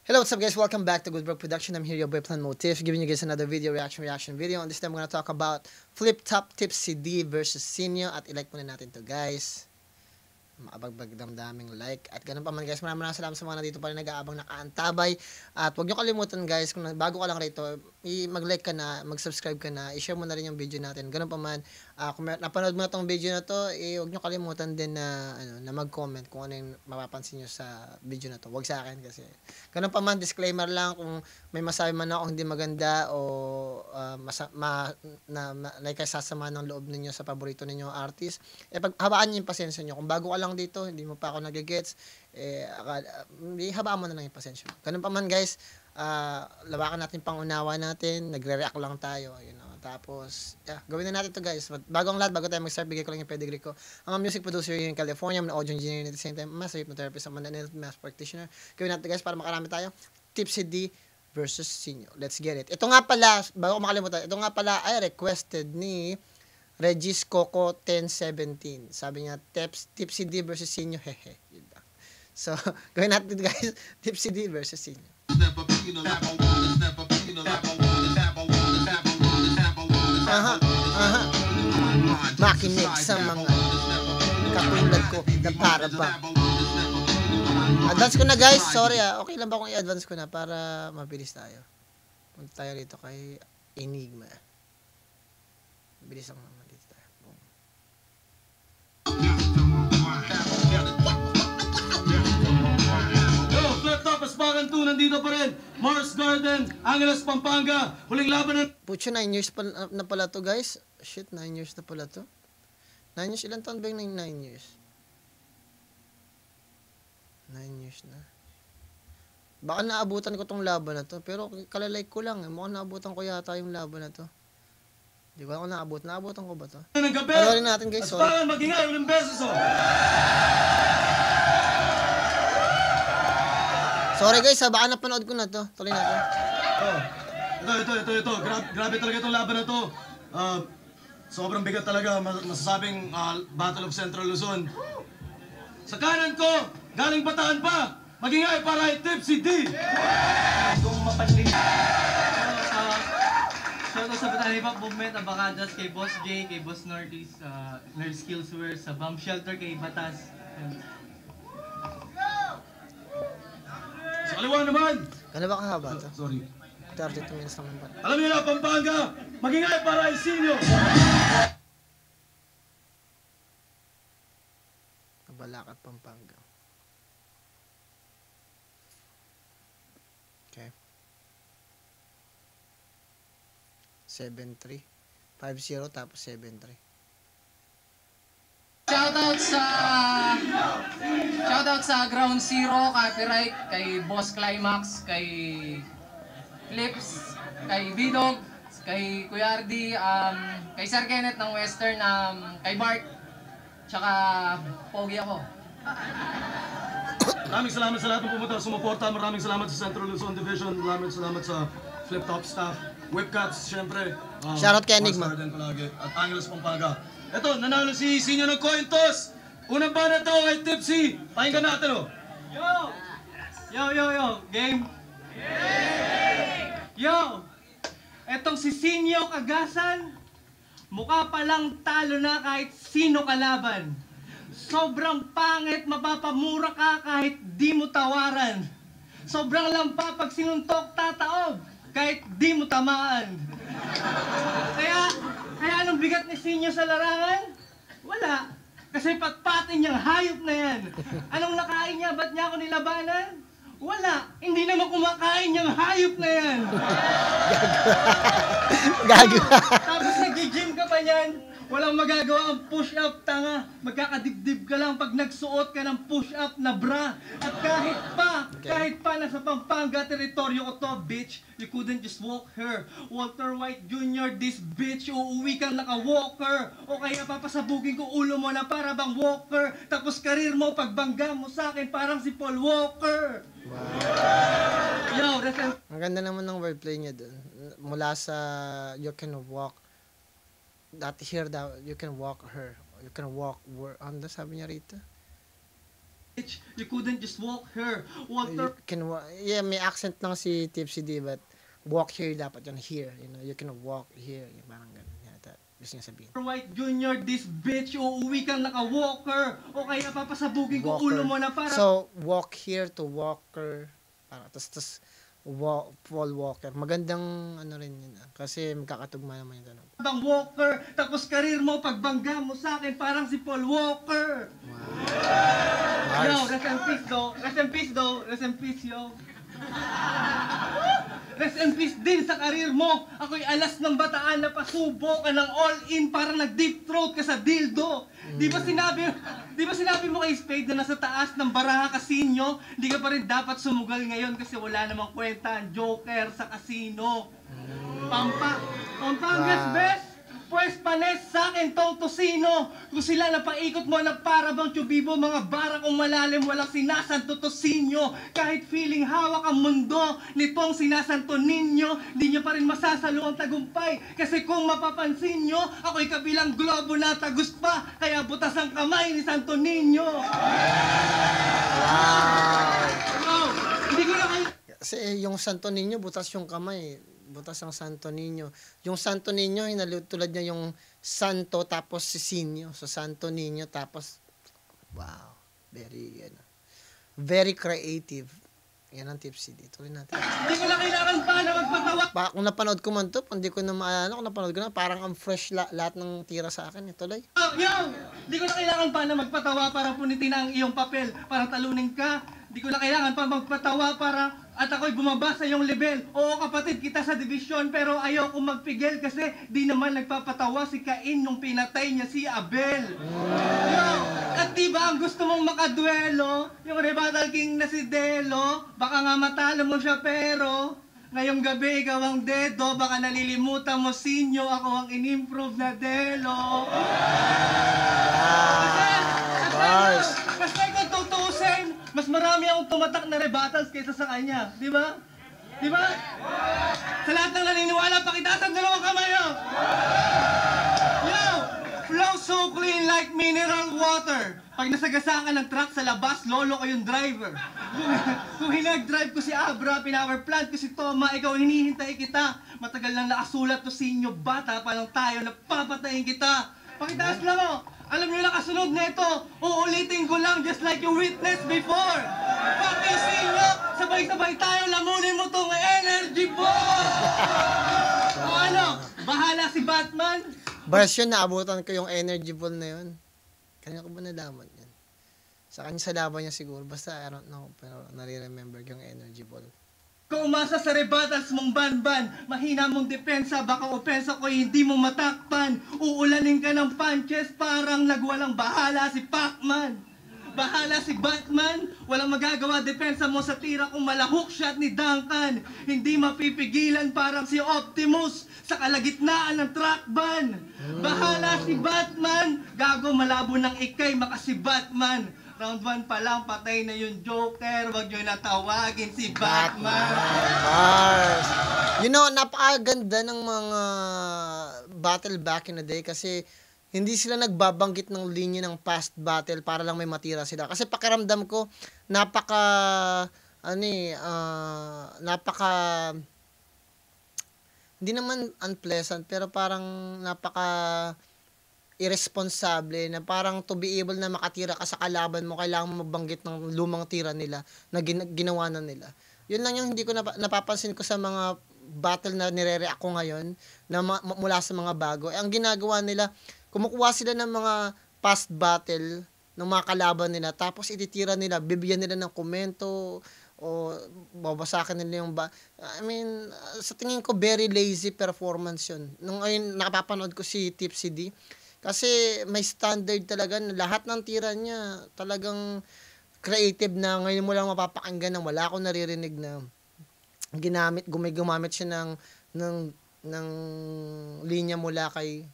Hello, what's up guys? Welcome back to Goodbrook Production. I'm here, your boy Plan Motif, giving you guys another reaction video. And this time, we're gonna talk about Flip Top Tipsy D versus Sinyo. At ilike muna natin to guys. Makabagbag damdaming like. At ganun pa man guys, maraming salamat sa mga nandito pa rin nag-aabang nakaantabay. At huwag nyo kalimutan guys, kung bago ka lang rito, mag-like ka na, mag-subscribe ka na, i-share mo na rin yung video natin. Ganun pa man, kung napanood mo na tong video na to, huwag nyo kalimutan din na, na mag-comment kung ano yung mapapansin nyo sa video na to. Huwag sa akin kasi. Ganun pa man, disclaimer lang, kung may masabi man ako hindi maganda o like sasama ng loob ninyo sa paborito ninyo artist, habaan nyo yung pasensya nyo. Kung bago ka lang dito, hindi mo pa ako nagigets, habaan mo na lang yung pasensya mo. Ganun pa man guys, lawakan natin pangunawa natin, nagre-react lang tayo, tapos, gawin na natin to guys. Bago ang lahat, bago tayo mag-start, bigay ko lang yung pedigree ko. Ang music producer here in California, I'm an audio engineer at the same time, master hypnotherapist, I'm an NLP mass practitioner. Gawin natin guys para makarami tayo. Tipsy D versus Sinyo. Let's get it. Ito nga pala, bago ko makalimutan, ito nga pala ay requested ni Regis Coco 1017. Sabi niya, Tipsy D versus Sinyo, hehe. So, gawin natin guys, Tipsy D versus Sinyo. Makinig sa mga katulad ko na para ba. Advance ko na guys, sorry okay lang ba kung i-advance ko na para mabilis tayo. Punta tayo dito kay Enigma. Bilis lang naman dito tayo. Boom. Yo, Flip Top, Aspagan 2, nandito pa rin. Mars Garden, Angeles, Pampanga. Huling laban ng... Pucho, 9 years na pala to guys. Shit, 9 years na pala to. 9 years, ilan taon ba yung 9 years? 9 years na. Baka naabutan ko tong laban na to. Pero kalalike ko lang. Mukhang naabutan ko yata yung laban na to. Hindi ko lang kung naabutan ko ba to? ng gabi. Panorin natin guys. Sorry. Aspagan, mag-ingay, uling beses oh. Sorry guys, baka napanood ko na to. Tuloy natin. Oh. Ito. Grabe talaga itong laban na to. Sobrang bigat talaga. Masasabing Battle of Central Luzon. Sa kanan ko, galing Bataan pa. Mag-ingay para kay Tipsy D. Kung mapansin shoutout sa Bataan Hip Hop Movement, Abacadas, kay Boss J, kay Boss Northeast, Nerd Skillswear, sa Bomb Shelter, kay Batas. Sa kaliwa naman. Kano ba kahaba to? Sorry. 32 minutes lang naman. Alam niyo na, Pampanga. Mag-ingay para kay Sinyo. Balakat, Pampanga. Okay. 7-3. 5-0 tapos 7-3. Shoutout sa Ground Zero, copyright, kay Boss Climax, kay Flips, kay Bidog, kay Kuya Ardi, kay Sir Kenneth ng Western, kay Bart, tsaka pogi ako. Maraming salamat sa lahat ng pumunta, sumuporta. Maraming salamat sa Central Luzon Division. Maraming salamat sa Flip Top staff. Whipcats, syempre. Shoutout kay Enigma. Mars Garden palagi. At Angeles, Pampanga. Ito, nanalo si Sinyo ng coin toss. Unang ba na to kay Tipsy. Pakinggan natin oh. Yo! Game? Yo! Etong si Sinyo Kagasan, mukha palang talo na kahit sino kalaban. Sobrang pangit, mapapamura ka kahit di mo tawaran. Sobrang lampa pag sinuntok tataob, kahit di mo tamaan. Kaya anong bigat ni Sinyo sa larangan? Wala. Kasi patpatin niyang hayop na yan. Anong nakain niya? Ba't niya ako nilabanan? Wala. Hindi naman kumakain niyang hayop na yan. Gago. Tapos nag-gym ka pa niyan. Walang magagawa ang push-up, tanga. Magkakadibdib ka lang pag nagsuot ka ng push-up na bra. At kahit pa nasa Pampanga teritoryo ko to, bitch, you couldn't just walk her. Walter White Jr., this bitch, uuwi kang naka-walker. O kaya papasabugin ko ulo mo na para bang walker. Tapos karir mo, pagbangga mo sa akin, parang si Paul Walker. Wow. Yo, that's Ang ganda naman ng wordplay niya dun. Mula sa you can walk that here, you can walk her, you can walk, ano sabi niya rito? You couldn't just walk her. You Walter can yeah, may accent lang si Tipsy D, but walk here dapat yun, here, you know, you can walk here, yung parang ganun yata gusto niya sabihin. White Jr., this bitch, uuwi kang naka-walker. O kaya papasabugin ko ulo mo na para... So, walk here to walker, parang, tas Paul Walker, magandang ano rin yun, kasi magkakatugma naman yung tanong. Bang walker, tapos karir mo, pagbangga mo sa akin, parang si Paul Walker. Yo, rest in peace though. Rest in peace though. Rest in peace, yo. Rest in peace din sa karir mo. Ako'y alas ng bataan na pasubo ka ng all-in para nag-deep throat ka sa dildo. Di ba sinabi mo kay Spade na nasa taas ng Baraha Casino, di ka pa rin dapat sumugal ngayon kasi wala namang kwenta ang Joker sa casino. Pampangas, best! Pwes panes sa akin tong tosino. Kung sila napaikot mo na para bang tubibo, mga barak o malalim, walang sinasanto tosinyo. Kahit feeling hawak ang mundo nitong sinasanto ninyo, di nyo pa rin masasalo ang tagumpay. Kasi kung mapapansin nyo, ako'y kabilang globo na tagus pa, kaya butas ang kamay ni Santo Niño. Wow! Hindi ko na kayo... Kasi yung Santo Niño, butas yung kamay. Butas ang Santo Niño. Yung Santo Niño, tulad niya yung Santo tapos si Sinyo. So, Santo Niño tapos, wow, very creative. Yan ang Tipsy D. Tuloy natin. Hindi ko na kailangan pa na magpatawa. Kung napanood ko man to, hindi ko na maalala, kung napanood ko na, parang ang fresh lahat ng tira sa akin. Tuloy. Yo! Hindi ko na kailangan pa na magpatawa para punitin ang iyong papel, para talunin ka. Hindi ko na kailangan pa magpatawa para at ako'y bumaba sa iyong level. Oo, kapatid, kita sa division, pero ayaw kong magpigil kasi di naman nagpapatawa si Cain nung pinatay niya si Abel. Yo! At di ba ang gusto mong makaduelo, yung rebuttal king na si Delo, baka nga matalo mo siya pero ngayong gabi ikaw ang dedo, baka nalilimutan mo Sinyo, ako ang in-improve na Delo. Kasi kung tutusin, mas marami akong tumatak na rebuttals kaysa sa kanya. Di ba? Di ba? Sa lahat ng naniniwala, pakitaas ang dalawang kamay, yo! Yo! Flow so clean like mineral water. Pag nasagasa ka ng truck sa labas, lolo ko yung driver. Kung hinag-drive ko si Abra, pinower plant ko si Toma, ikaw hinihintay kita. Matagal nang nakasulat to sinyo, bata pa lang tayo, napapatayin kita. Pakitaas lang mo. Alam niyo lang kasunod nito, uulitin ko lang just like you witnessed before. Pakisin nyo, sabay-sabay tayo, lamunin mo tong energy ball! O ano, bahala si Batman? Version, naabutan ko yung energy ball na yun. Kanya ko ba nalaman yan? Sa kanya sa laban niya siguro, basta I don't know, pero nare-remember yung energy ball. Kung umasa sa rebuttals mong banban, mahina mong depensa, baka opensa ko hindi mo matakpan. Uulanin ka ng punches, parang nagwalang bahala si Pacman. Bahala si Batman, walang magagawa depensa mo sa tira kung malahook shot ni Duncan. Hindi mapipigilan parang si Optimus sa kalagitnaan ng truck ban. Bahala si Batman, gago malabo ng ikay, makasi Batman. Round 1 pa lang, patay na yung Joker. Wag nyo natawagin si Batman. You know, napakaganda ng mga battle back in the day kasi hindi sila nagbabanggit ng linya ng past battle para lang may matira sila. Kasi pakiramdam ko, hindi naman unpleasant, pero parang irresponsible na parang to be able na makatira ka sa kalaban mo, kailangan mo magbanggit ng lumang tira nila na ginawa na nila. Yun lang yung hindi ko napapansin ko sa mga battle na nire-react ko ngayon na mula sa mga bago. Ang ginagawa nila, kumukuha sila ng mga past battle ng mga kalaban nila, tapos ititira nila, bibigyan nila ng komento o babasakin nila yung sa tingin ko very lazy performance yun. Nung ayun napapanood ko si Tipsy D, kasi may standard talaga na lahat ng tira niya talagang creative na ngayon mo lang mapapakinggan na wala akong naririnig na gumamit siya ng linya mula kay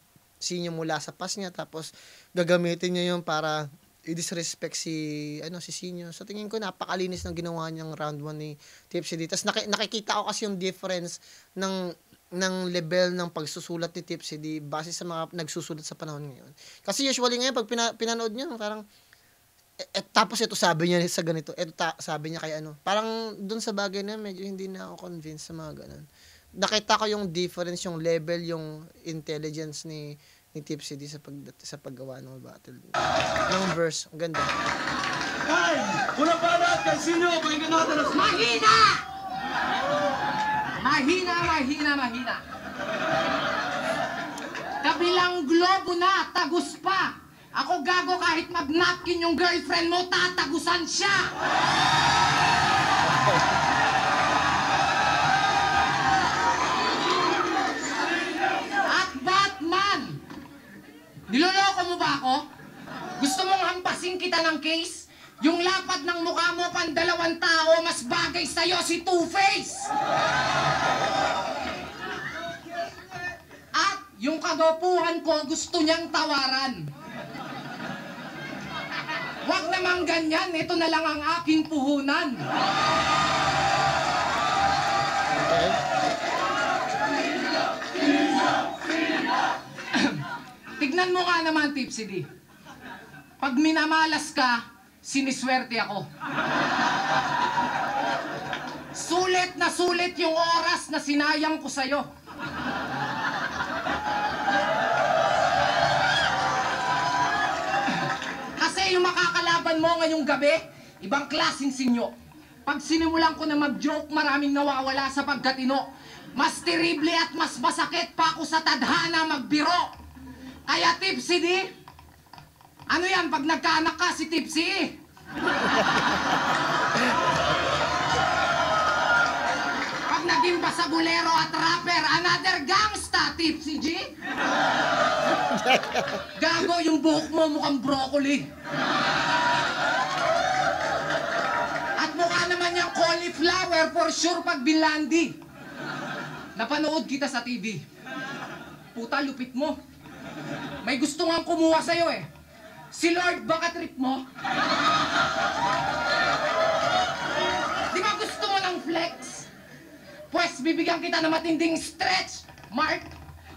Sinyo mula sa pass niya, tapos gagamitin niya yun para i-disrespect si Sinyo. Sa tingin ko napakalinis ng ginawa niyang round 1 ni Tipsy D. Tapos nakikita ko kasi yung difference ng level ng pagsusulat ni Tipsy D base sa mga nagsusulat sa panahon ngayon. Kasi usually ngayon, pag pinanood niyo, parang Tapos ito sabi niya sa ganito, sabi niya kay ano, parang dun sa bagay na medyo hindi na ako convinced sa mga ganun. Nakita ko yung difference, yung level, yung intelligence ni Tipsy D sa paggawa ng battle. Ng verse, ang ganda. Ay! Una pa natin, sino? Pakinggan natin ang... Mahina! Mahina. Kabilang globo na, tagus pa. Ako gago kahit mag-napkin yung girlfriend mo, tatagusan siya. At Batman, niloloko mo ba ako? Gusto mong hampasin kita ng case? Yung lapad ng mukha mo pandalawang tao, mas bagay sa'yo si Two-Face! At yung kagwapuhan ko, gusto niyang tawaran. Huwag namang ganyan, ito na lang ang aking puhunan. Okay. Tignan mo nga naman, Tipsy D. Pag minamalas ka, siniswerte ako. Sulit na sulit yung oras na sinayang ko sa'yo. Kasi yung makakalaban mo ngayong gabi, ibang klaseng sinyo. Pag sinimulan ko na mag-joke, maraming nawawala sa pagkatino. Mas terrible at mas masakit pa ako sa tadhana magbiro. Kaya Tipsy D, ano yan pag nagkaanak ka si Tipsy? Pag naging basagulero at rapper, another gangsta, Tipsy G? Gago, yung buhok mo mukhang broccoli. At mukha naman yung cauliflower for sure pag binlandi. Napanood kita sa TV. Puta, lupit mo. May gusto nga kumuha sa'yo eh. Si Lord, baka trip mo? Di ba gusto mo ng flex? Pues, bibigyan kita ng matinding stretch, Mark.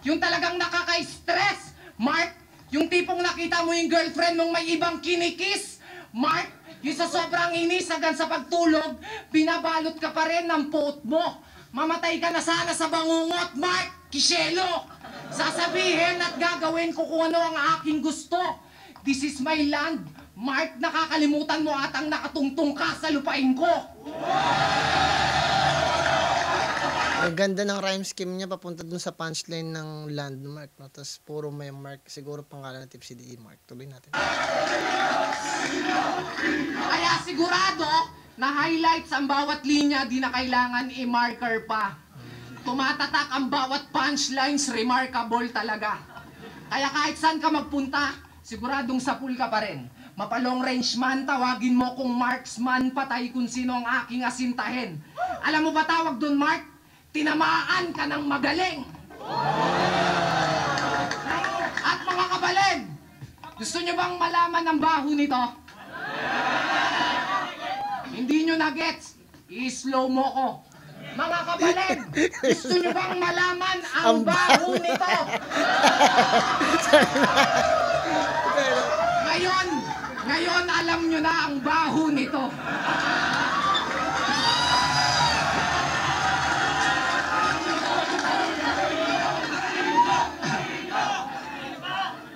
Yung talagang nakaka-stress, Mark. Yung tipong nakita mo yung girlfriend mong may ibang kinikis, Mark. Yung sa sobrang inis hanggang sa pagtulog, binabalot ka pa rin ng puot mo. Mamatay ka na sana sa bangungot, Mark. Kishelo. Sasabihin at gagawin ko kung ano ang aking gusto. This is my land. Mark, nakakalimutan mo atang nakatungtong ka sa lupain ko. Ang ganda ng rhyme scheme niya papunta dun sa punchline ng landmark. No? Tapos puro may mark. Siguro pangalan ng Tipsy D, Mark. Tuloy natin. Kaya sigurado na highlights ang bawat linya, di na kailangan i-marker pa. Tumatatak ang bawat punchlines, remarkable talaga. Kaya kahit saan ka magpunta, siguradong sapul ka pa rin. Mapalong range man, tawagin mo kung marksman, patay kung sino ang aking asintahin. Alam mo ba tawag doon, Mark? Tinamaan ka ng magaling. At mga kabalin, gusto nyo bang malaman ang baho nito? Hindi nyo na-gets, i-slow mo ko. Mga kabalin, gusto nyo bang malaman ang baho nito? Ngayon alam nyo na ang baho nito.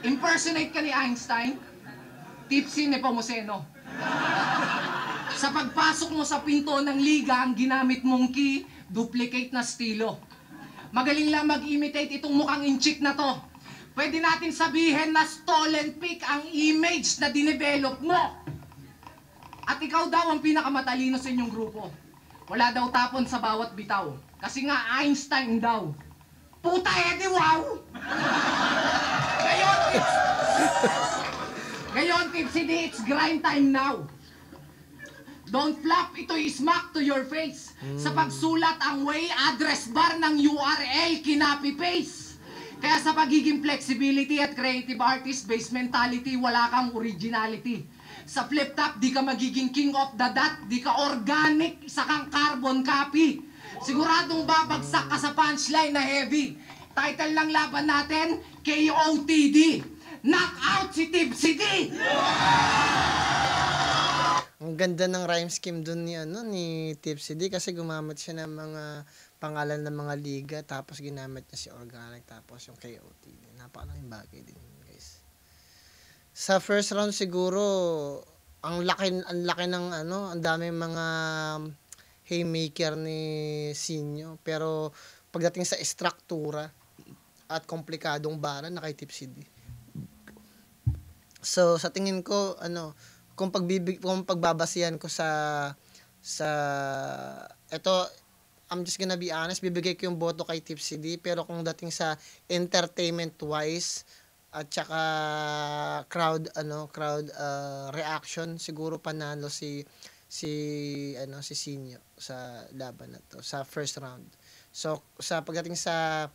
Impersonate ka ni Einstein? Tipsy Nepomuceno. Sa pagpasok mo sa pinto ng liga, ang ginamit mong key, duplicate na estilo. Magaling lang mag-imitate itong mukhang inchik na to. Pwede natin sabihin na stolen pic ang image na dinevelop mo. At ikaw daw ang pinakamatalino sa inyong grupo. Wala daw tapon sa bawat bitaw. Kasi nga Einstein daw. Puta edi wow! Ngayon, Tipsy D, it's grind time now. Don't flap, ito'y smack to your face. Sa pagsulat ang way, address bar ng URL, kinopy-paste. Kaya sa pagiging flexibility at creative artist-based mentality, wala kang originality. Sa flip top, di ka magiging king of the dot, di ka organic, isa kang carbon copy. Siguradong babagsak ka sa punchline na heavy. Title ng laban natin, KOTD. Knock out si Tipsy D! Ang ganda ng rhyme scheme dun ni Tipsy D kasi gumamit siya ng mga pangalan ng mga liga tapos ginamit niya si Organic tapos yung KOT. Napakalaking bagay din, guys. Sa first round siguro ang laki ng ang daming mga haymaker ni Sinyo pero pagdating sa struktura at komplikadong bara na kay Tipsy D. So sa tingin ko kung pagbabasihan ko sa ito, I'm just gonna be honest, bibigay ko yung boto kay Tipsy D pero kung dating sa entertainment wise at saka crowd reaction siguro panalo si Sinyo sa laban na to sa first round. So sa pagdating sa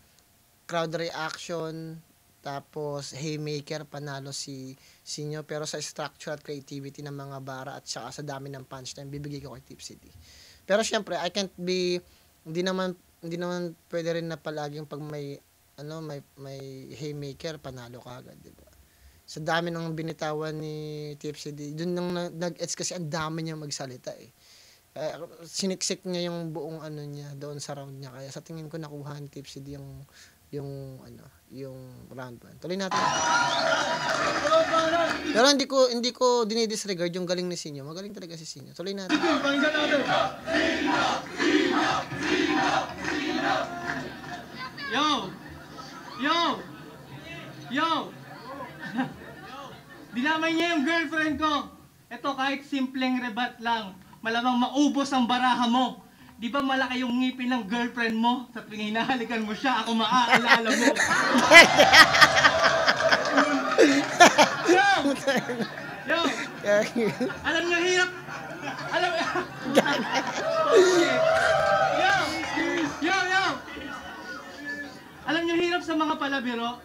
crowd reaction tapos haymaker panalo si Sinyo pero sa structure at creativity ng mga bara at saka sa dami ng punchline bibigay ko kay Tipsy D. Pero syempre I can't be hindi naman pwede rin na palaging pag may haymaker panalo ka agad, di ba? Sa dami ng binitawan ni Tipsy D, doon nang nag-edge kasi ang dami niya magsalita eh. Siniksik niya yung buong niya doon sa round niya kaya sa tingin ko nakuha ni Tipsy D yung round 1. Tuloy natin. Pero hindi ko dinidisregard yung galing ni Sinyo. Magaling talaga si Sinyo. Tuloy natin. Pakinggan natin. Yo! Dinamay niya yung girlfriend ko. Ito kahit simpleng rebat lang. Malamang maubos ang baraha mo. Di ba malaki yung ngipin ng girlfriend mo? Sa tuwing hinahalikan mo siya, ako maaalala mo. Yo! Alam niyo hirap. Yo! Alam niyo hirap sa mga palabiro?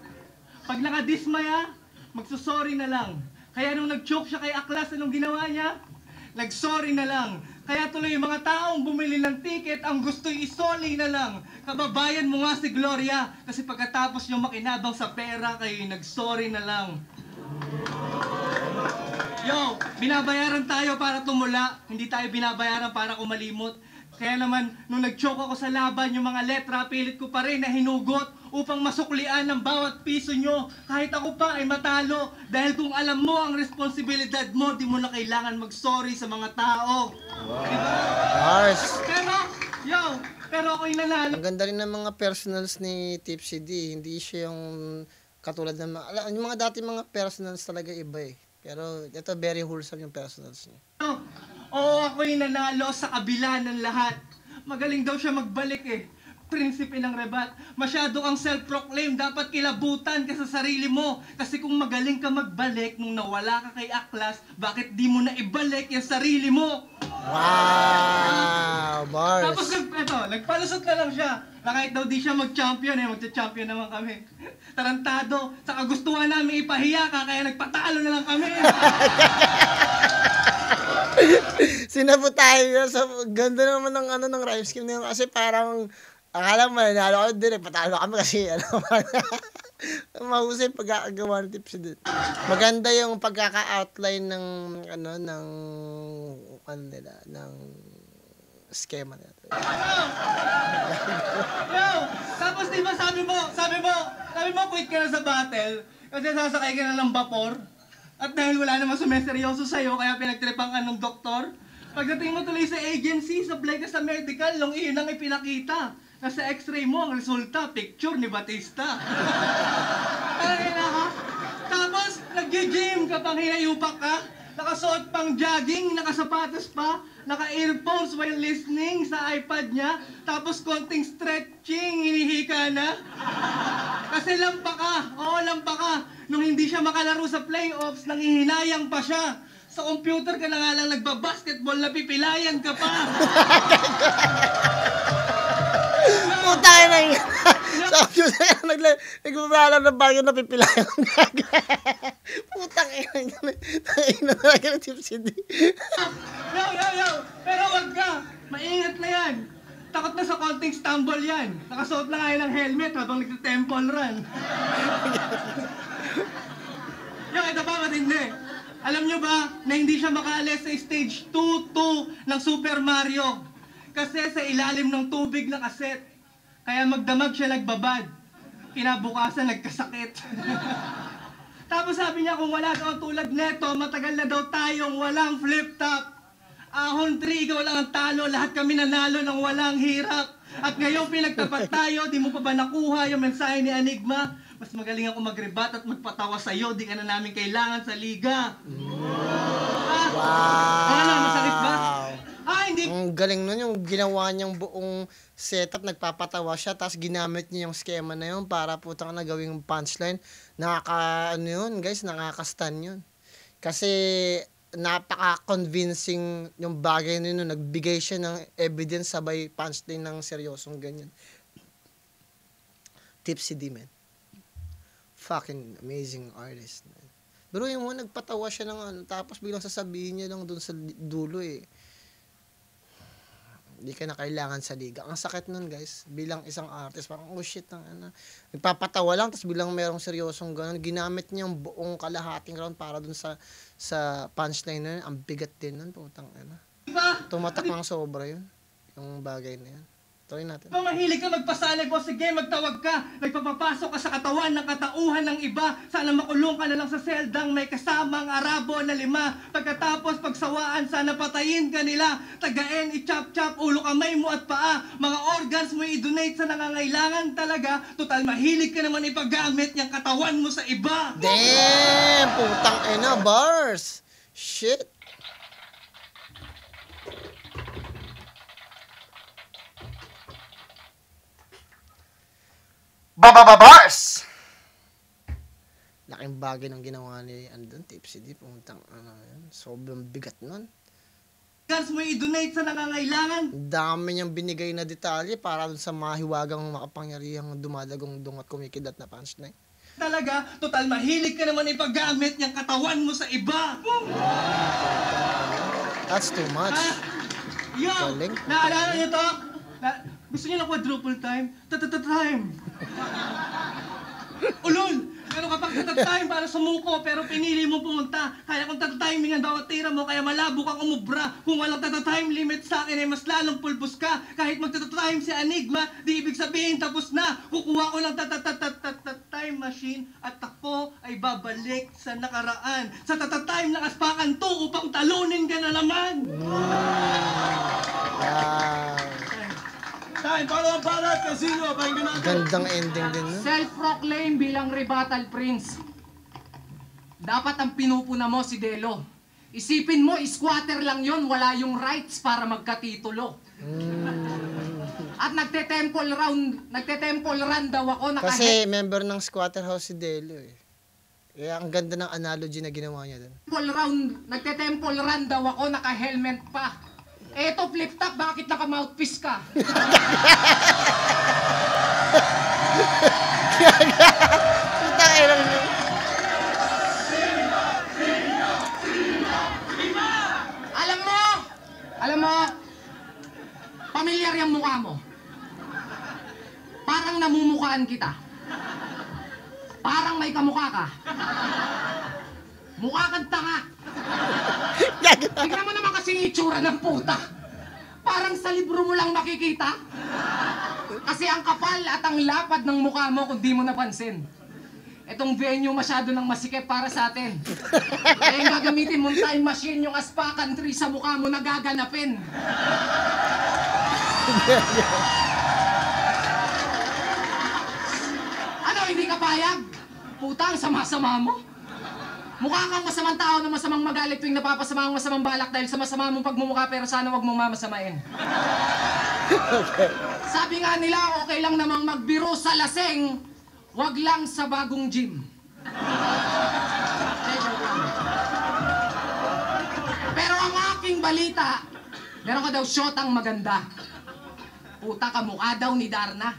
Pag nakadismaya, magsusorry na lang. Kaya nung nag-choke siya kay Aklas, anong ginawa niya? Nag-sorry na lang. Kaya tuloy yung mga taong bumili ng ticket, ang gusto'y isoli na lang. Kababayan mo nga si Gloria, kasi pagkatapos yung makinabang sa pera, kayo nag-sorry na lang. Yo, binabayaran tayo para tumula, hindi tayo binabayaran para kumalimot. Kaya naman, nung nag-choke ako sa laban, yung mga letra, pilit ko pa rin na hinugot upang masuklian ng bawat piso nyo. Kahit ako pa ay matalo. Dahil kung alam mo ang responsibilidad mo, di mo na kailangan mag-sorry sa mga tao. Wow. Diba? Pero ako'y nanalo. Ang ganda rin ng mga personals ni Tipsy D. Hindi siya yung katulad ng yung mga dati mga personals talaga iba eh. Pero ito very wholesome yung personals niya. Oo, ako'y nanalo sa kabila ng lahat. Magaling daw siya magbalik eh. Prinsipe ng rebat. Masyado kang self-proclaim. Dapat kilabutan ka sa sarili mo. Kasi kung magaling ka magbalik nung nawala ka kay Aklas, bakit di mo na ibalik yung sarili mo? Wow! Bars! Tapos nagpalusot na lang siya. Na kahit daw di siya mag-champion magcha-champion naman kami. Tarantado. Sa kagustuhan namin ipahiya ka, kaya nagpatalo na lang kami. Sinabot tayo sa ganda naman ng rhyme scheme na yun kasi parang akala mo nanalo ako din patalo kami kasi mahusay pagkakagawa ng Tipsy din. Maganda yung pagkaka-outline ng ng schema nila. Tapos di ba sabi mo quit ka na sa battle kasi sasakay ka na ng vapor. At dahil wala namang sumeseryoso sa'yo, kaya pinagtripan ka ng doktor. Pagdating mo tuloy sa agency, supply ka sa medical, nung iyon ang ipinakita. Nasa x-ray mo, ang resulta, picture ni Batista. Tapos, nag-gym ka pang hinayupak ka, nakasuot pang jogging, nakasapatos pa, naka-earphones while listening sa iPad niya, tapos konting stretching, hinihika na. Kasi lampa ka, lampa ka. Nung hindi siya makalaro sa playoffs, nangihinayang pa siya. Sa computer ka na nga lang nagbabasketball, napipilayan ka pa. Puta ka na yun. Sa computer ka nagbabalang ng bagay napipilayan ka. Puta ka na yun. Tangin na talaga ng Tipsy D. Yo. Pero wag ka. Maingat na yan. Takot na sa konting stumble yan. Nakasuot na nga yan ng helmet habang nagte-temple run. Ito pa matindi. Alam nyo ba na hindi siya makaalis sa stage 2-2 ng Super Mario? Kasi sa ilalim ng tubig na kaset. Kaya magdamag siya nagbabad. Kinabukasan nagkasakit. Tapos sabi niya kung wala daw tulad neto, matagal na daw tayong walang flip-top. Ahon 3, ikaw lang ang talo, lahat kami nanalo ng walang hirap. At ngayong pinagtapat tayo, di mo pa ba nakuha yung mensahe ni Enigma? Mas magaling ako mag-rebat at magpatawa sa'yo, di ka na namin kailangan sa liga. Wow! Ano, masakit ba? Hindi. Ang galing nun yung ginawa niyang buong setup, nagpapatawa siya, tapos ginamit niya yung schema na yun para putang na gawing punchline. Nakaka-stun yun. Kasi napaka-convincing yung bagay na yun, nagbigay siya ng evidence sabay punchline ng seryosong ganyan. Tipsy D, man. Fucking amazing artist, man. Pero yung mo, nagpatawa siya ng tapos biglang sasabihin niya lang dun sa dulo Hindi ka na kailangan sa liga. Ang sakit nun, guys. Bilang isang artist, parang, oh shit, nagpapatawa lang, tapos bilang merong seryosong ganun. Ginamit niya yung buong kalahating round para dun sa punchline na yun. Ang bigat din nun, putang ina. Tumatak ng sobra yun. Yung bagay na yun. Tuloy natin. Kung mahilig ka magpasanay po, sige, magtawag ka. Nagpapapasok ka sa katawan ng katauhan ng iba. Sana makulong ka na lang sa seldang may kasamang Arabo na 5. Pagkatapos pagsawaan, sana patayin ka nila. Tagain, i-chop-chop, ulo, kamay mo at paa. Mga organs mo i-donate sa nangangailangan talaga. Total, mahilig ka naman ipagamit yung katawan mo sa iba. Damn! Putang ina, bars! Shit! Bars! Laking bagay ng ginawa ni Andon, Tipsy D, puntang yun. Sobrang bigat nun. Organs mo i-donate sa nangangailangan. Dami niyang binigay na detalye para dun sa mahiwagang makapangyarihang dumadagong-dung at kumikidat na punchline. Talaga, total, mahilig ka naman ipagamit yung katawan mo sa iba. That's too much. Yo, Galing. naalala niyo to? Gusto niyo ng quadruple time? Time. Ulol! Pero kapag time para sumuko, pero pinili mo pumunta, kaya kung timing ang bawat tira mo, kaya malabo kang umubra. Kung walang time limit sa akin, ay mas lalong pulbos ka. Kahit magta-time si Enigma, di ibig sabihin tapos na. Kukuha ko ng time machine at ako ay babalik sa nakaraan. Sa time ng aspakan to upang talunin ka na naman. Wow. Time, para ang balat, kasino, pakinggan natin. Gandang ending din, no? Self-proclaim bilang Rebattle Prince. Dapat ang pinupuna mo si Delo. Isipin mo, squatter lang yon, wala yung rights para magkatitulo. At nagte-temple run daw ako. Kasi member ng squatter house si Delo Kaya ang ganda ng analogy na ginawa niya dun. Nagte-temple run daw ako, naka-helmet pa. Eto, flip-top, bakit naka-mouthpiece ka? Putang ina mo. Alam mo, pamilyar yung mukha mo. Parang namumukhaan kita. Parang may kamukha ka. Mukha kang tanga. Tignan mo naman kasi yung itsura ng puta. Parang sa libro mo lang makikita. Kasi ang kapal at ang lapad ng mukha mo kung di mo napansin. Etong venue masyado nang masikip para sa atin. Kaya yung gagamitin mong time machine, yung aspakan tree sa mukha mo nagaganapin. Ano, hindi ka payag? Putang, sama-sama mo. Mukha kang masamang tao na masamang magalit tuwing napapasama ang masamang balak dahil sa masama mong pagmumukha, pero sana wag mong mamasamain. Sabi nga nila, okay lang namang magbiro sa laseng, wag lang sa bagong gym. Pero ang aking balita, meron ka daw shotang maganda. Puta, kamukha daw ni Darna.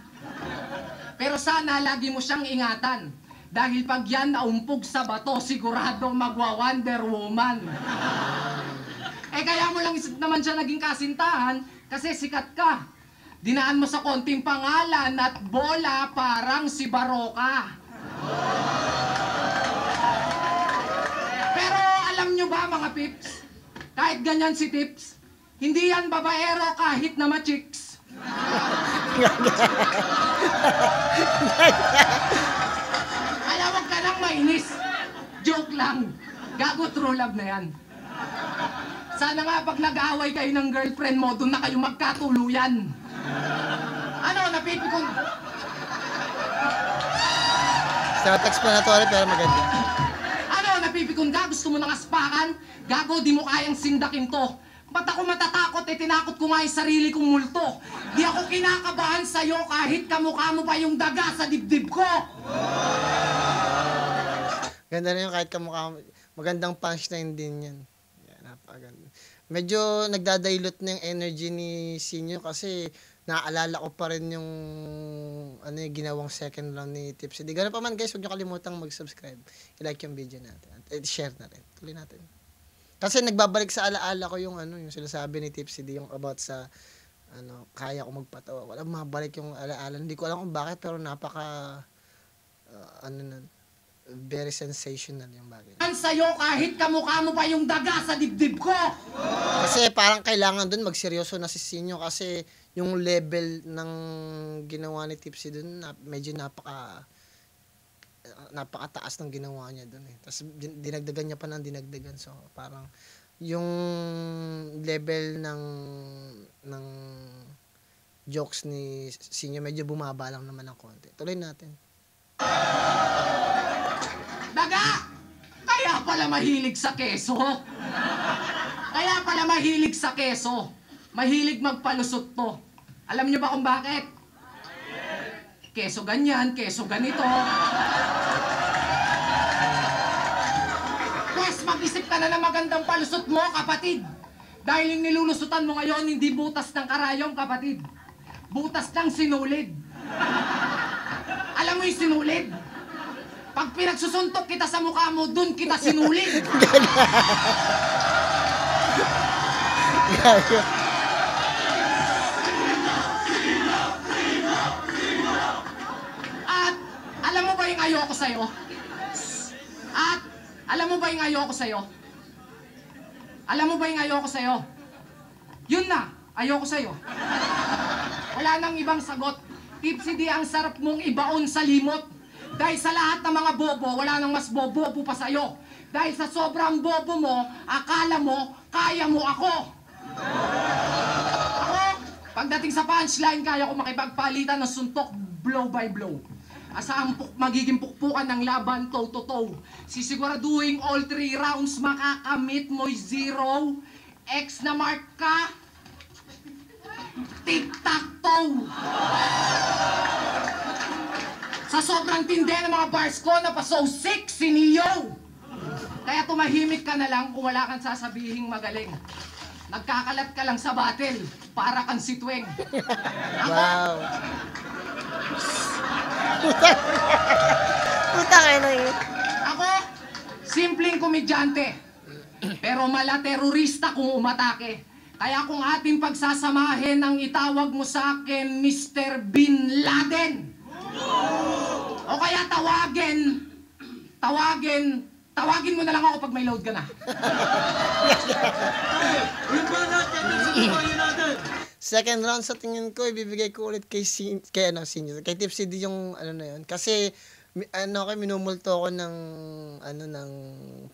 Pero sana lagi mo siyang ingatan. Dahil pag yan naumpog sa bato, sigurado magwa-Wonder Woman. Kaya mo lang naman siya naging kasintahan kasi sikat ka. Dinaan mo sa konting pangalan at bola parang si Baroka. Pero alam nyo ba mga pips? Kahit ganyan si Tips, hindi yan babaero kahit na ma-chicks. Kaya wag ka nang mainis. Joke lang. Gago, true love na yan. Sana nga pag nag-aaway kayo ng girlfriend mo, doon na kayo magkatuluyan. Ano, napipikon? Self-explanatory pero maganda. Ano, napipikon ka? Gusto mo ng aspakan? Gago, di mo kayang sindakin to. Ba't ako matatakot? Tinakot ko nga yung sarili kong multo. Di ako kinakabahan sa'yo kahit kamukha mo pa yung daga sa dibdib ko. Ganda na yung kahit kamukha. Magandang punchline din yan. Yan, napakaganda. Medyo nagdadailot na yung energy ni Sinyo kasi naaalala ko pa rin yung ano yung ginawang second round ni Tipsy. Di gano'n pa man guys, huwag nyo kalimutang mag-subscribe. I-like yung video natin. At share na rin. Tuloy natin. Kasi nagbabalik sa alaala ko yung ano, yung sinasabi ni Tipsy D yung about sa ano, kaya ko magpatawa. Walang mabalik yung alaala. Hindi ko alam kung bakit pero napaka ano nun, very sensational yung bagay. Sa'yo kahit kamukha mo pa yung daga sa dibdib ko. Kasi parang kailangan dun magseryoso na si Sinyo kasi yung level ng ginawa ni Tipsy dun medyo napakataas ng ginawa niya dun eh. Tapos dinagdagan niya pa ng dinagdagan. So parang yung level ng jokes ni Sinyo medyo bumaba lang naman ng konti. Tuloy natin. Daga! Kaya pala mahilig sa keso. Kaya pala mahilig sa keso. Mahilig magpalusot to. Alam niyo ba kung bakit? Keso ganyan, keso ganito. Pues mag-isip ka na ng magandang palusot mo, kapatid. Dahil yung nilulusutan mo ngayon, hindi butas ng karayom, kapatid. Butas ng sinulid. Alam mo yung sinulid? Pag pinagsusuntok kita sa mukha mo, dun kita sinulid. At alam mo ba yung ayoko sa'yo? At alam mo ba yung ayoko sa'yo? Alam mo ba yung ayoko sa'yo? Yun na, ayoko sa'yo. Wala nang ibang sagot. Tipsy D, ang sarap mong ibaon sa limot. Dahil sa lahat ng mga bobo, wala nang mas bobo pa sa'yo. Dahil sa sobrang bobo mo, akala mo, kaya mo ako. Ako, pagdating sa punchline, kaya ko makipagpalitan ng suntok blow by blow. Asahan magiging pukpukan ng laban toe-to-toe. Sisiguraduhin all 3 rounds makakamit mo'y 0. X na mark ka. Tic-tac-toe. Sa sobrang tindi ng mga bars ko, napaso 6 si Neo. Kaya tumahimik ka na lang kung wala kang sasabihing magaling. Nagkakalat ka lang sa battle, para kang si Tweng. Wow. Puta kayo na yun. Ako, simpleng komedyante. Pero mala terorista kung umatake. Kaya kung ating pagsasamahin ang itawag mo sa akin, Mr. Bin Laden. O kaya tawagin mo na lang ako pag may load ka na. Second round sa tingin ko, ibibigay ko ulit kay Sinyo. Kay Tipsy D yung ano na yun. Kasi minumulto ko ng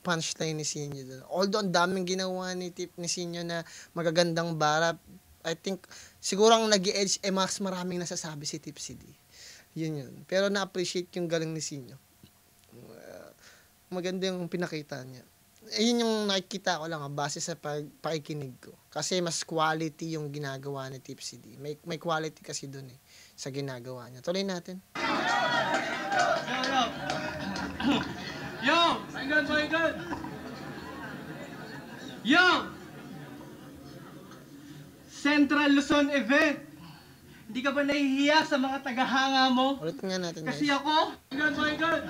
punchline ni Sinyo doon. Although ang daming ginawa ni Sinyo na magagandang bara, I think siguro ang nag-edge mas maraming nasasabi si Tipsy D. Yun. Pero na-appreciate yung galing ni Sinyo. Maganda yung pinakita niya. Yun yung nakikita ko lang base sa pakikinig ko. Kasi mas quality yung ginagawa ni Tipsy D. May quality kasi doon sa ginagawa niya. Tuloy natin. Yo! Pakinggan! Yo! Central Luzon event! Hindi ka ba nahihiya sa mga tagahanga mo? Ulit nga natin, guys. Kasi ako... Pakinggan!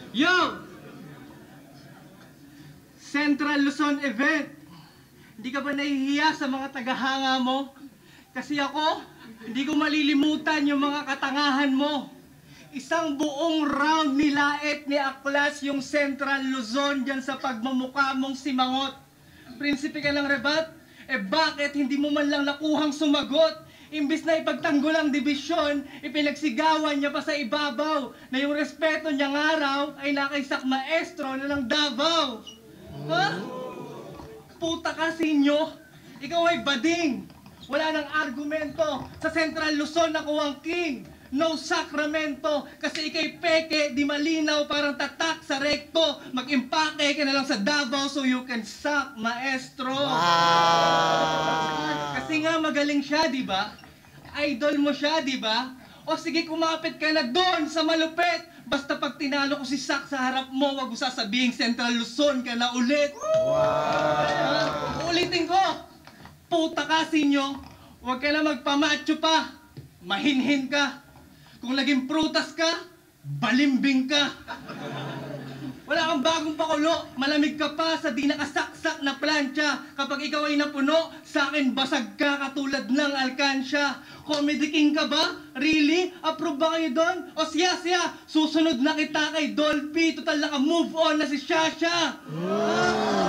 Yo! Central Luzon event! Hindi ka ba nahihiya sa mga tagahanga mo? Kasi ako, hindi ko malilimutan yung mga katangahan mo. Isang buong round nilait ni Aklas yung Central Luzon dyan sa pagmamukha mong simangot. Prinsipe ka ng rebat? Bakit hindi mo man lang nakuhang sumagot? Imbis na ipagtanggol ang dibisyon, ipinagsigawan niya pa sa ibabaw na yung respeto niyang araw ay nakaisak maestro na ng Davao. Ha? Puta ka, Sinyo. Ikaw ay bading. Wala nang argumento. Sa Central Luzon ako ang king. No sakramento, kasi ikay peke, di malinaw, parang tatak sa rekto. Mag-impake ka na lang sa Davao so you can suck, maestro. Kasi nga magaling siya, di ba? Idol mo siya, di ba? O sige, kumapit ka na doon sa malupit. Basta pag tinalo ko si Sak sa harap mo, wag mo sasabihin Central Luzon ka na ulit. Ulitin ko, puta ka, Sinyo. Huwag ka na magpamacho pa. Mahinhin ka. Kung naging prutas ka, balimbing ka. Wala kang bagong pakulo, malamig ka pa sa di nakasaksak na plancha. Kapag ikaw ay napuno, sa akin basag ka katulad ng alkansya. Comedy king ka ba? Really? Approve ba kayo doon? O siya, susunod na kita kay Dolphy. Total naka-move on na si Shasha.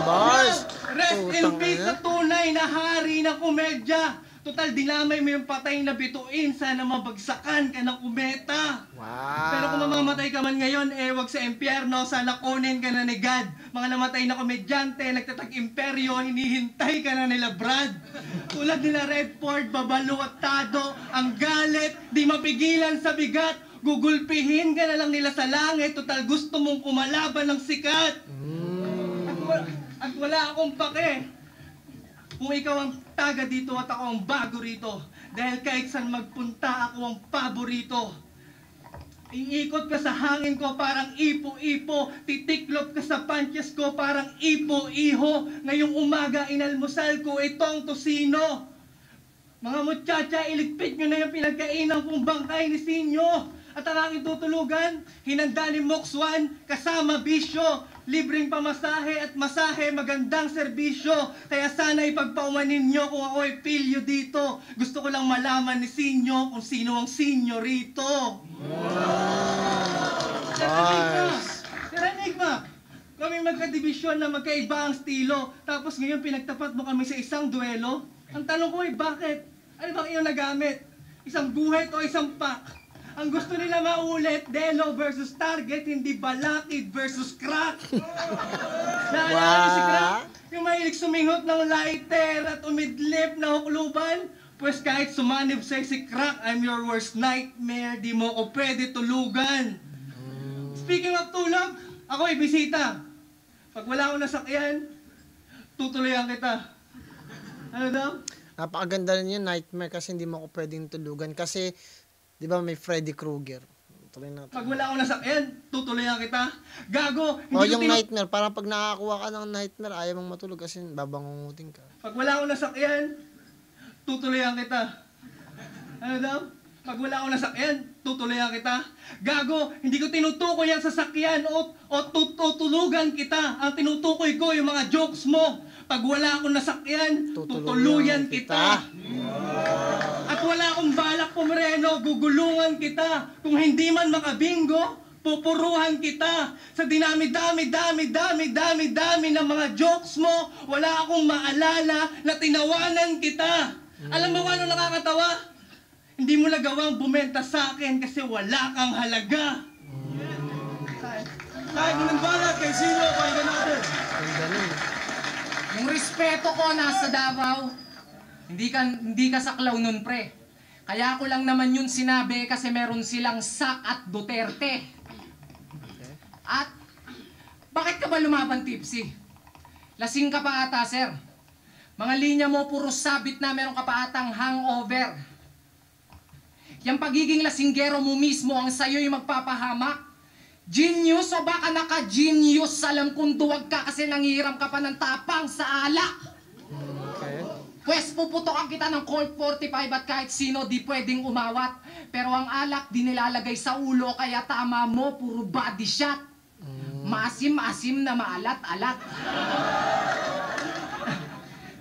Bars! Rest in peace sa tunay na hari ng komedya. Total, dinamay mo yung patay na bituin. Sana mabagsakan ka ng kumeta. Wow! Pero kung mamamatay ka man ngayon, wag sa impyerno. Sana kunin ka na ni God. Mga namatay na komedyante, nagtatag-imperyo, hinihintay ka na nila Brad. Tulad nila Redford, Babalo at Tado. Ang galit, di mapigilan sa bigat. Gugulpihin ka na lang nila sa langit. Total, gusto mong kumalaban ng sikat. At wala akong pake. Kung ikaw ang taga dito at ako ang bago rito. Dahil kahit saan magpunta, ako ang paborito. Iikot ka sa hangin ko parang ipo-ipo. Titiklop ka sa punches ko parang ipo-iho. Ngayong umaga, inalmusal ko itong tosino. Mga muchacha, iligpit nyo na yung pinagkainan kong bangkay ni Sinyo. At ang aking tutulugan, hinanda ni Mox One, kasama bisyo. Libreng pamasahe at masahe, magandang serbisyo. Kaya sana ipagpaumanin nyo kung ako ay pilyo dito. Gusto ko lang malaman ni Sinyo kung sino ang Sinyo rito. Sir Enigma, kami magkadibisyon na magkaiba ang estilo. Tapos ngayon pinagtapat mo kami sa isang duelo. Ang tanong ko ay bakit? Ano bang iyong nagamit? Isang guhit o isang pack? Ang gusto nila maulit, Delo versus Target, hindi Balakid versus Crack. Naalala niyo si Crack? Yung mahilig suminghot ng lighter at umidlip na hukluban? Pues kahit sumanib sa'yo si Crack, I'm your worst nightmare, di mo ko pwede tulugan. Speaking of tulog, ako ay bisita. Pag wala akong nasakyan, tutuloyan kita. Ano daw? Napakaganda rin yun, Nightmare, kasi hindi mo ko pwedeng tulugan. Kasi, di ba may Freddy Krueger? Tuloy natin. Pag wala akong nasakyan, tutuloyan kita. Gago! O yung Nightmare, parang pag nakakuha ka ng Nightmare, ayaw mong matulog kasi babangungutin ka. Pag wala akong nasakyan, tutuloyan kita. Ano daw? Pag wala akong nasakyan, tutuloyan kita. Gago, hindi ko tinutukoy ang sasakyan o tutulugan kita. Ang tinutukoy ko yung mga jokes mo. Pag wala akong nasakyan, tutuluyan kita. At wala akong balak pumreno, gugulungan kita. Kung hindi man makabingo, pupuruhan kita. Sa dinami-dami ng mga jokes mo, wala akong maalala na tinawanan kita. Alam mo kung ano nakakatawa? Hindi mo nagawang bumenta sa akin kasi wala kang halaga. Kahit mo ng balat kay sino, pakinggan natin. Ang ganun. Yung respeto ko nasa Davao, hindi ka saklaw nun, pre. Kaya ko lang naman yun sinabi kasi meron silang Sak at Duterte. At bakit ka ba lumaban, Tipsy? Lasing ka pa ata, sir. Mga linya mo puro sabit na, meron ka pa atang hangover. Yang pagiging lasinggero mo mismo ang sa'yo'y magpapahamak. Genius o baka naka-genius? Alam kong duwag ka kasi nangihiram ka pa ng tapang sa alak. Okay. Pwes puputokan kita ng Colt 45 at kahit sino di pwedeng umawat. Pero ang alak di nilalagay sa ulo kaya tama mo, puro body shot. Maasim-asim na maalat-alat.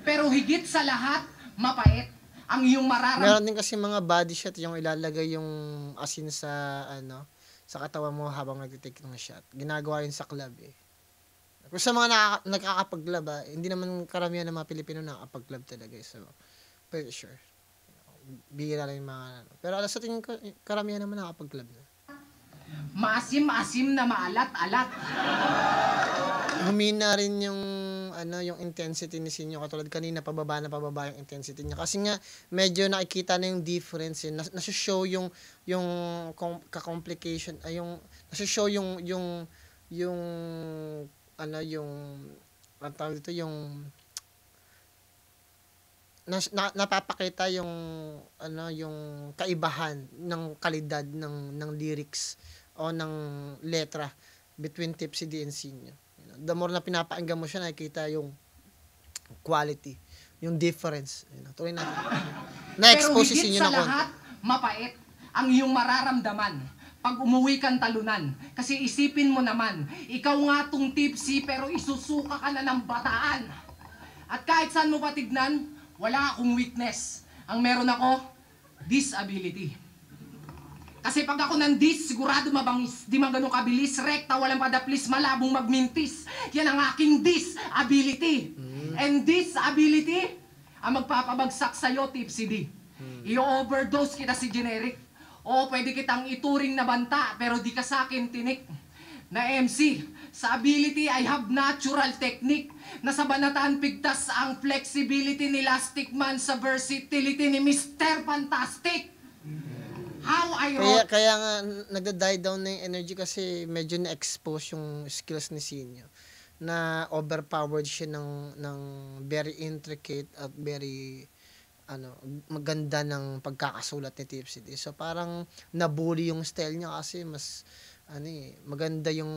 Pero higit sa lahat, mapait ang iyong mararamdaman. Meron din kasi mga body shot yung ilalagay yung asin sa sa katawan mo habang nagtitake ng shot. Ginagawa yun sa club eh. Kung sa mga nakakapag-club hindi naman karamihan ng mga Pilipino nakakapag-club talaga eh. So, pretty sure. Bihira lang yung mga pero alas sa tingin ko, karamihan naman nakakapag-club na. Maasim-asim na maalat-alat. Humina rin yung yung intensity ni Sinyo katulad kanina pababa yung intensity niya kasi nga medyo nakikita na yung difference nasa-show yung ka-complication yung nasa-show yung ang tawag dito yung napapakita yung yung kaibahan ng kalidad ng lyrics o ng letra between Tipsy D and Sinyo. The more na pinapakinggan mo siya, nakikita yung quality, yung difference. Tuloy natin. Na-expose si Sinyo sa na konti. lahat, mapait ang iyong mararamdaman pag umuwi kang talunan. Kasi isipin mo naman, ikaw nga tong tipsy pero isusuka ka na ng bataan. At kahit saan mo pa tignan, wala akong weakness. Ang meron ako, disability. Kasi pag ako nandis, sigurado mabangis. Di man ganun kabilis, rekta, walang padaplis, malabong magmintis. Yan ang aking disability. And disability, ang magpapabagsak sa'yo, Tipsy D. I-overdose kita si generic. O pwede kitang ituring na banta, pero di ka sa akin tinik. Na MC, sa ability, I have natural technique. Nasa banataan pigtas ang flexibility ni Elastic Man sa versatility ni Mr. Fantastic. How I wrote... Kaya nga, nagda-die down na yung energy kasi medyo na-expose yung skills ni Sinyo. Na overpowered siya ng very intricate at very maganda ng pagkakasulat ni Tipsy D. So parang nabully yung style niya kasi mas maganda yung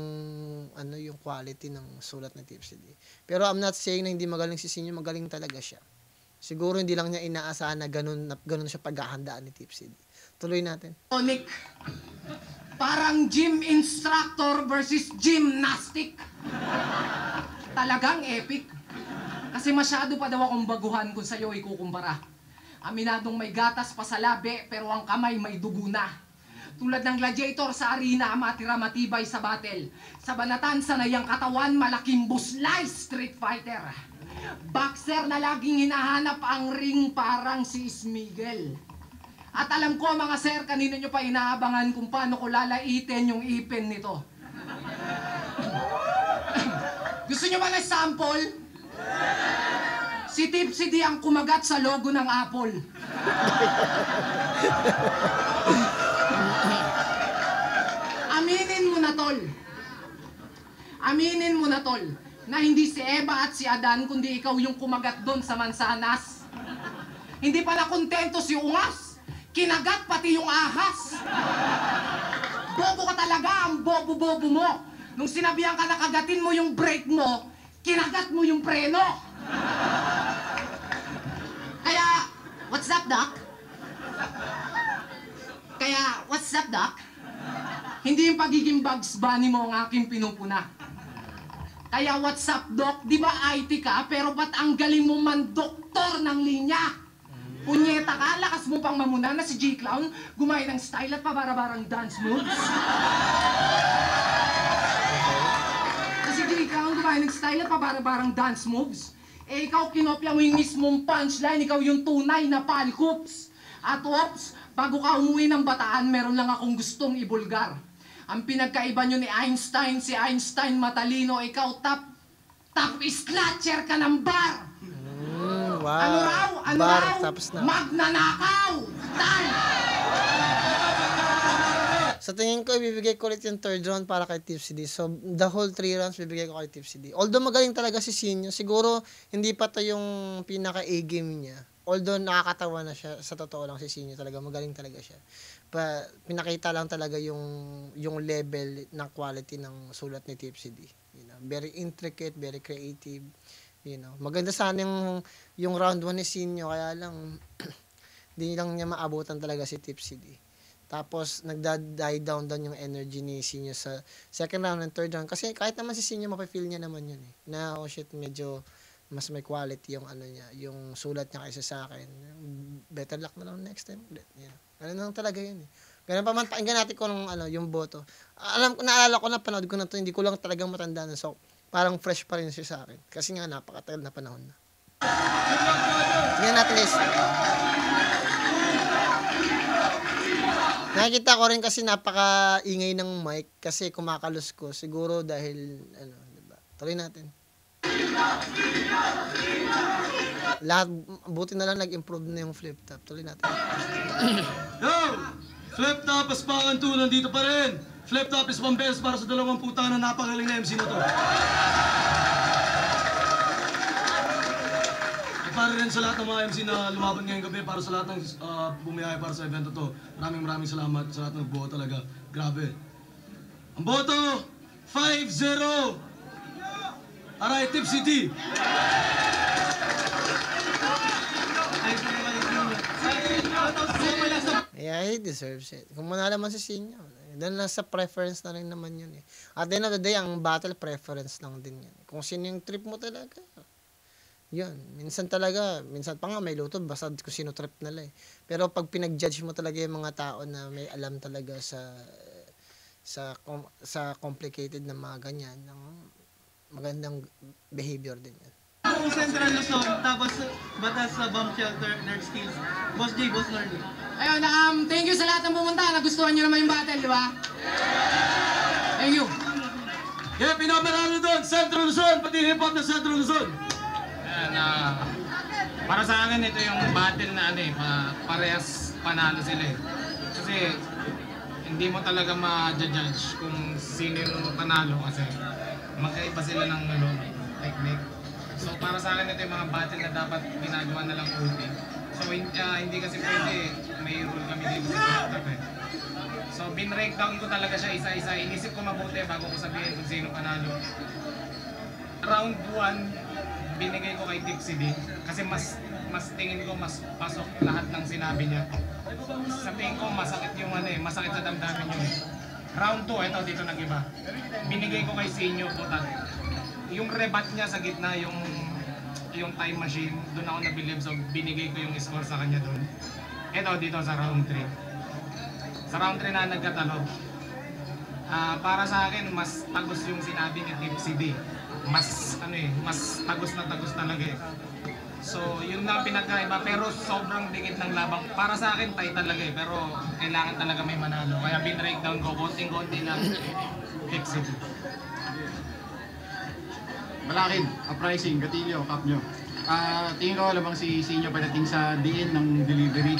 yung quality ng sulat ni Tipsy D. Pero I'm not saying na hindi magaling si Sinyo, magaling talaga siya. Siguro hindi lang niya inaasahan na ganun siya paghahandaan ni Tipsy D. Tuloy natin. Tonic. Parang gym instructor versus gymnastic. Talagang epic. Kasi masyado pa daw akong baguhan kung sa'yo ikukumpara. Aminadong may gatas pa sa labi, pero ang kamay may dugo na. Tulad ng gladiator sa arena, matira matibay sa battle. Sa banatan, sanay ang katawan, malaking buslay, street fighter. Boxer na laging hinahanap ang ring parang si Smigel. At alam ko mga sir, kanino nyo pa inaabangan kung paano ko lalaitin yung ipin nito. Gusto nyo ba na sample? Si Tipsy D ang kumagat sa logo ng Apple. Aminin mo na tol. Aminin mo na tol. Na hindi si Eva at si Adan, kundi ikaw yung kumagat doon sa mansanas. Hindi pala kontento si Ungas. Kinagat pati yung ahas. Bobo ka talaga, ang bobo-bobo mo. Nung sinabihan ka na kagatin mo yung brake mo, kinagat mo yung preno. Kaya, what's up, Doc? Kaya, what's up, Doc? Hindi yung pagiging Bugs Bunny mo ang aking pinupuna. Kaya, what's up, Doc? Di ba IT ka, pero ba't ang galing mo man doktor ng linya? Punyeta ka, lakas mo pang mamuna na si J-Clown gumaya ng style at pabara-barang dance moves. Kasi J-Clown gumaya ng style at pabara-barang dance moves. Eh ikaw kinopya mo yung mismong punchline, ikaw yung tunay na palkups. At ops, bago ka umuwi ng Bataan, meron lang akong gustong ibulgar. Ang pinagkaiba nyo ni Einstein, si Einstein matalino, ikaw top snatcher ka ng bar. Wow. Ano raw? Tapos na. Magnanakaw! Tal! Sa tingin ko, ibibigay ko ulit yung third round para kay Tipsy D. So, the whole 3 rounds, bibigay ko kay Tipsy D. Although magaling talaga si Sinyo, siguro hindi pa to yung pinaka-A-game niya. Although nakakatawa na siya, sa totoo lang si Sinyo talaga, magaling talaga siya. Pinakita lang talaga yung level ng quality ng sulat ni Tipsy D. Very intricate, very creative. Maganda sana yung round 1 ni Sinyo, kaya lang hindi lang niya maabutan talaga si Tipsy D. Tapos nagda-die down yung energy ni Sinyo sa second round and third round kasi kahit naman si Sinyo mapifeel niya naman yun na oh shit, medyo mas may quality yung niya, yung sulat niya kaysa sa akin. Better luck na lang next time ulit. Ano lang talaga yun Ganun pa man, pakinggan natin kung yung boto. Naalala ko na, panood ko na to, hindi ko lang talagang matandaan. So, parang fresh pa rin siya sa akin. Kasi nga, napakatagal na panahon na. Tingnan natin guys. Nakikita ko rin kasi napaka-ingay ng mic kasi kumakalos ko. Siguro dahil, diba? Tuloy natin. Lahat, buti na lang nag-improve na yung flip top. Tuloy natin. Yo! Flip top, Aspangan 2, nandito pa rin. Flip top is pambeses para sa 2 puta na napagaling na MC na to. At para rin sa lahat ng mga MC na lumaban ngayong gabi, para sa lahat ng bumiyay para sa evento to. Maraming salamat sa lahat ng buo talaga. Grabe. Ang boto, 5-0. Aray, Tipsy D. Yeah, he deserves it. Kung muna naman si Sinyo, dahil nasa preference na rin naman yun eh. At the end of the day, ang battle preference lang din yan. Kung sino yung trip mo talaga, yun. Minsan pa nga may luto, basta kung sino trip nila eh. Pero pag pinag-judge mo talaga yung mga tao na may alam talaga sa complicated na mga ganyan, magandang behavior din yan. Kung Central Luzon, tapos batas sa bomb shelter, nerd skills. Boss J, Boss Lord. Ayun, thank you sa lahat ng pumunta. Nagustuhan nyo naman yung battle, di ba? Thank you. Kaya pinamaralo doon, Central Luzon, pati hip-hop na Central Luzon. Para sa akin, ito yung battle na parehas panalo sila eh. Kasi hindi mo talaga ma-judge kung sino yung panalo kasi magkaiba sila ng technique. So para sa akin ito yung mga battle na dapat ginagawa na lang ulit. So hindi kasi pwede, may rule kami dito sa laptop eh. So bin-breakdown ko talaga siya isa-isa. Inisip ko mabuti bago ko sabihin kung sino panalo. Round 1, binigay ko kay Tipsy D kasi mas tingin ko mas pasok lahat ng sinabi niya. Sa tingin ko masakit yung masakit sa damdamin yun. Round 2, ito dito nag-iba. Binigay ko kay Sinyo, yung rebat niya sa gitna, yung time machine, doon ako nabilib, so binigay ko yung score sa kanya doon. Ito dito sa round 3. Sa round 3 na nagkatalo. Para sa akin, mas tagos yung sinabi ni Tipsy D. Mas tagos na tagos talaga eh. So, yun lang pinagkaiba, pero sobrang dikit ng labang. Para sa akin, tight talaga eh, pero kailangan talaga may manalo. Kaya bin-breakdown ko, konting-konti lang. Tipsy D. Malakin, uprising, Gatillo, cup nyo. Tingin ko lamang si Sinyo pagdating sa diin ng delivery.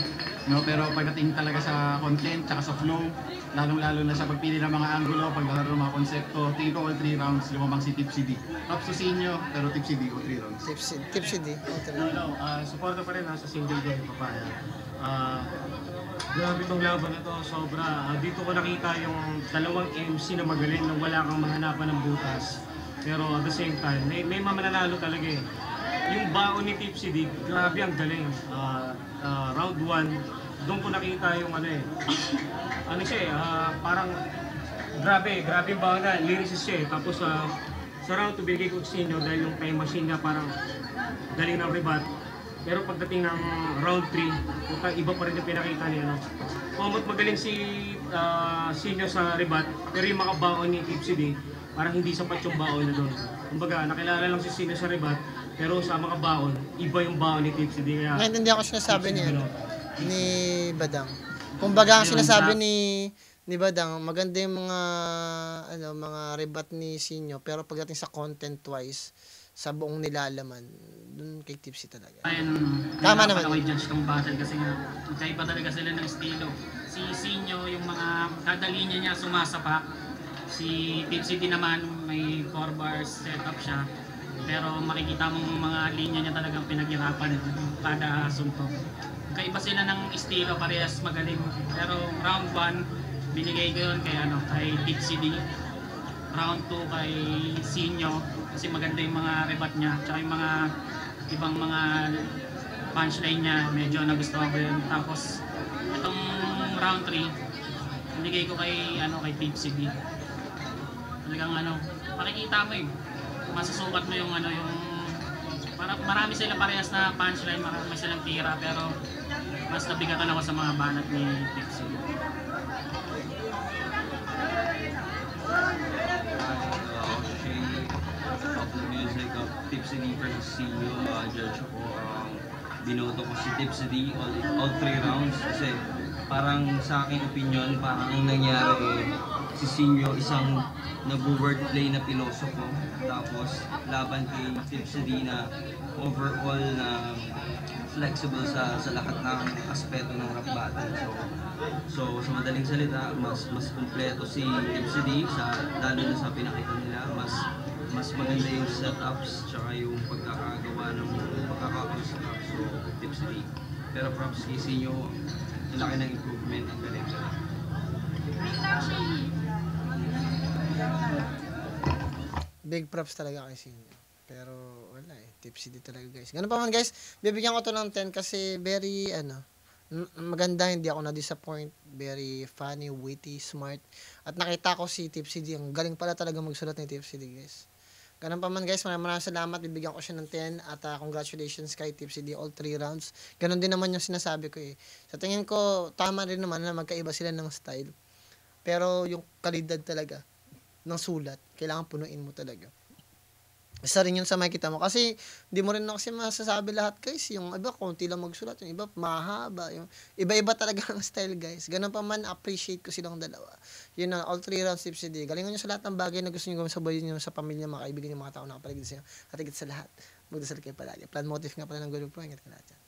No? Pero pagdating talaga sa content, tsaka sa flow, lalong-lalo na sa pagpili ng mga angulo, paglalaro ng mga konsepto, tingin ko all 3 rounds, lumamang si Tipsy D. Props to Sinyo, pero Tipsy D, all 3 rounds. Tipsy D. Supporto pa rin sa single game papaya. Grabe itong laban na to, sobra. Dito ko nakita yung dalawang MC na magaling na wala kang mahanapan ng butas. Pero at the same time, may mananalo talaga eh. Yung baon ni Tipsy D, grabe ang galing. Round 1, doon ko nakita yung parang grabe yung baon na, lyricist siya eh. Tapos sa round 2, bigay ko sa inyo dahil yung time machine niya parang galing ng rebat. Pero pagdating ng round 3, iba pa rin yung pinakita niya. Kumot magaling si Sinyo sa rebat, pero yung mga baon ni Tipsy D, parang hindi sapat yung baon na doon. Kumbaga, nakilala lang si Sinyo sa rebat, pero sa mga baon, iba yung baon ni Tipsy D. Kaya naintindihan ko sinasabi ni Badang. Kumbaga, ang sinasabi ni Badang, maganda yung mga rebat ni Sinyo, pero pagdating sa content-wise, sa buong nilalaman, dun kay Tipsy talaga. Tama naman. Ako i-judge tong battle kasi nga, magkaiba talaga sila ng estilo. Si Sinyo, yung mga kada linya niya sumasapak. Si Tipsy D naman, may 4 bars setup siya. Pero makikita mong mga linya niya talagang pinaghirapan kada suntok. Magkaiba sila ng estilo, parehas magaling. Pero round 1, binigay ko yun kay Tipsy D. Round 2 kay Sinyo kasi maganda yung mga rebat niya tsaka yung mga ibang mga punchline niya, medyo nagustuhan ko yun. Tapos itong round 3 binigay ko kay Tipsy D. Talagang makikita mo masusukat mo yung marami sila parehas na punchline, marami silang tira pero mas mas nabigatan ako sa mga banat ni Tipsy. Of the music of Tipsy D versus Sinyo, judge ako, binoto ko si Tipsy D all 3 rounds kasi parang sa aking opinion, parang ang nangyari si Sinyo isang nag-wordplay na pilosofo, tapos laban kay Tipsy D na overall na flexible sa lahat ng aspeto ng rap battle. So sa madaling salita, mas kumpleto si Tipsy D lalo na sa pinakita nila, mas maganda yung setups tsaka yung pagkakagawa ng pagkakausap. So Tipsy D. Pero props kay Sinyo, laki ng improvement, ang galing. Big props talaga kay Sinyo. Pero wala Tipsy D talaga guys. Ganun pa man guys, bibigyan ko to ng 10 kasi very maganda, hindi ako na-disappoint. Very funny, witty, smart. At nakita ko si Tipsy D, ang galing pala talaga magsulat ni Tipsy D guys. Ganun pa man guys, maraming salamat. Bibigyan ko siya ng 10 at congratulations kay Tipsy D all 3 rounds. Ganun din naman yung sinasabi ko Sa tingin ko, tama rin naman na magkaiba sila ng style. Pero yung kalidad talaga ng sulat, kailangan punuin mo talaga. Isa rin yun sa makikita mo. Kasi, di mo rin kasi masasabi lahat, guys. Yung iba, konti lang magsulat. Yung iba, mahaba. Yung iba-iba talaga ang style, guys. Ganun pa man, appreciate ko silang dalawa. Yun na, all 3 rounds Tipsy D. Galingan nyo sa lahat ng bagay na gusto nyo gawin sa buhay nyo, sa pamilya, mga kaibigan nyo, mga tao na kapaligid sa inyo. At higit sa lahat, magdasal kayo palagi. Plan motive nga pala ng grupo. Ingat ka lahat yan.